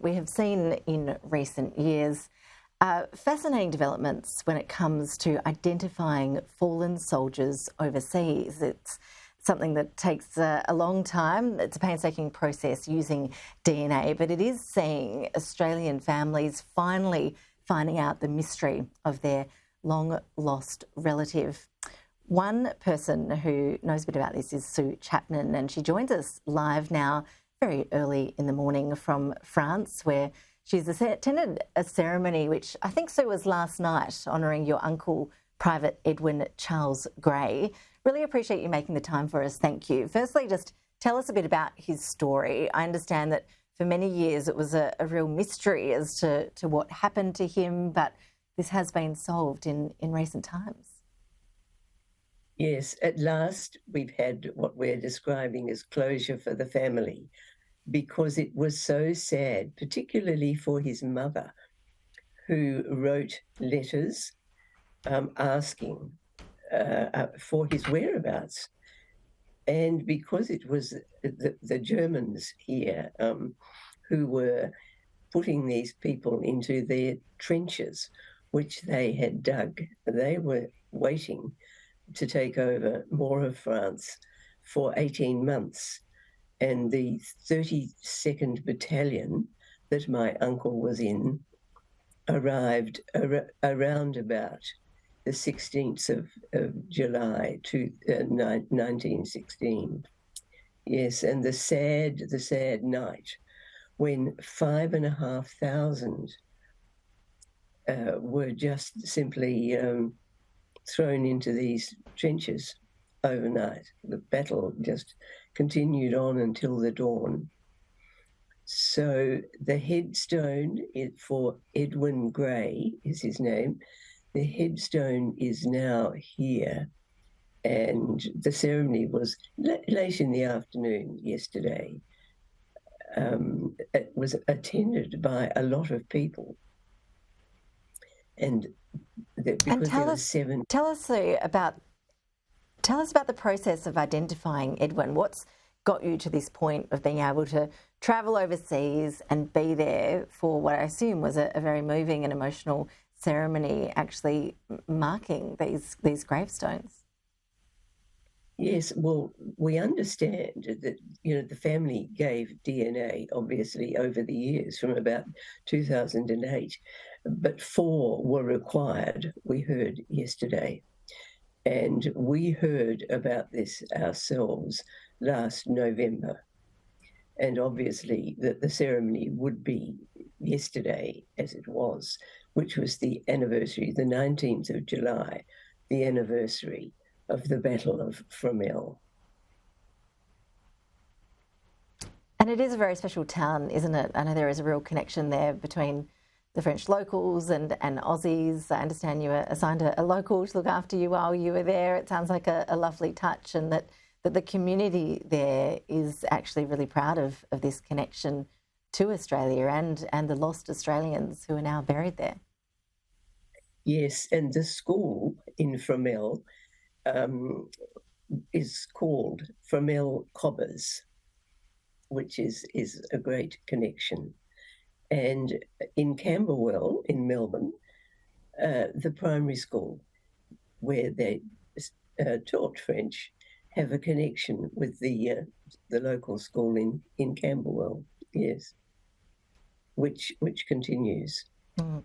We have seen in recent years fascinating developments when it comes to identifying fallen soldiers overseas. It's something that takes a long time. It's a painstaking process using DNA, but it is seeing Australian families finally finding out the mystery of their long-lost relative. One person who knows a bit about this is Sue Chapman, and she joins us live now very early in the morning from France, where she's attended a ceremony which I think, Sue, was last night, honouring your uncle, Private Edwin Charles Gray. Really appreciate you making the time for us. Thank you. Firstly, just tell us a bit about his story. I understand that for many years it was a real mystery as to what happened to him, but this has been solved in recent times. Yes, at last we've had what we're describing as closure for the family, because it was so sad, particularly for his mother, who wrote letters asking for his whereabouts. And because it was the Germans here who were putting these people into their trenches, which they had dug, they were waiting to take over more of France for 18 months. And the 32nd Battalion that my uncle was in arrived around about the 16th of July 1916. Yes, and the sad night when 5,500 were just simply thrown into these trenches overnight. The battle just continued on until the dawn. So the headstone for Edwin Gray is his name. The headstone is now here, and the ceremony was late in the afternoon yesterday. It was attended by a lot of people, and tell us about the process of identifying Edwin. What's got you to this point of being able to travel overseas and be there for what I assume was a very moving and emotional ceremony, actually marking these gravestones? Yes, well, we understand that, the family gave DNA, obviously, over the years from about 2008, but 4 were required, we heard yesterday. And we heard about this ourselves last November. And obviously the ceremony would be yesterday, as it was, which was the anniversary, the 19th of July, the anniversary of the Battle of Fromelles. And it is a very special town, isn't it? I know there is a real connection there between the French locals and Aussies. I understand you were assigned a local to look after you while you were there. It sounds like a lovely touch, and that the community there is actually really proud of this connection to Australia and the lost Australians who are now buried there. Yes, and the school in Fromelles is called Fromelles Cobbers, which is a great connection. And in Camberwell, in Melbourne, the primary school where they taught French have a connection with the local school in Camberwell, yes, which continues. Mm.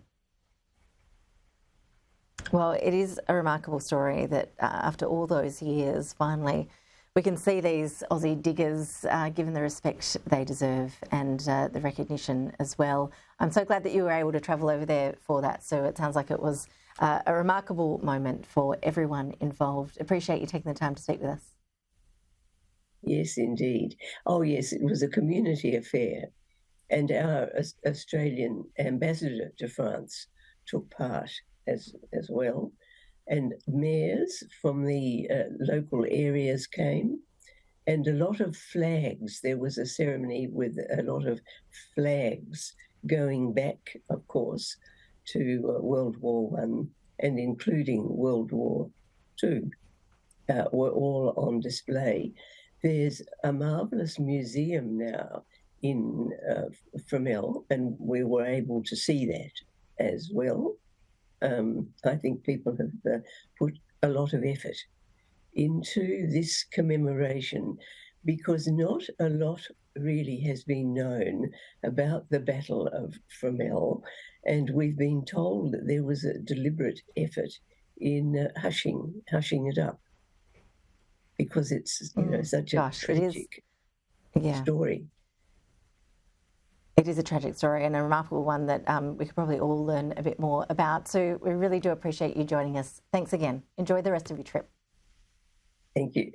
Well, it is a remarkable story that after all those years, finally, we can see these Aussie diggers given the respect they deserve and the recognition as well. I'm so glad that you were able to travel over there for that. So it sounds like it was a remarkable moment for everyone involved. Appreciate you taking the time to speak with us. Yes, indeed. Oh, yes, it was a community affair. And our Australian ambassador to France took part as well. And mayors from the local areas came, and a lot of flags. There was a ceremony with a lot of flags going back, of course, to World War I and including World War II, were all on display. There's a marvellous museum now in Fromelles, and we were able to see that as well. I think people have put a lot of effort into this commemoration because not a lot really has been known about the Battle of Fromelles, and we've been told that there was a deliberate effort in hushing it up because it's such a tragic story. It is a tragic story and a remarkable one that we could probably all learn a bit more about. So we really do appreciate you joining us. Thanks again. Enjoy the rest of your trip. Thank you.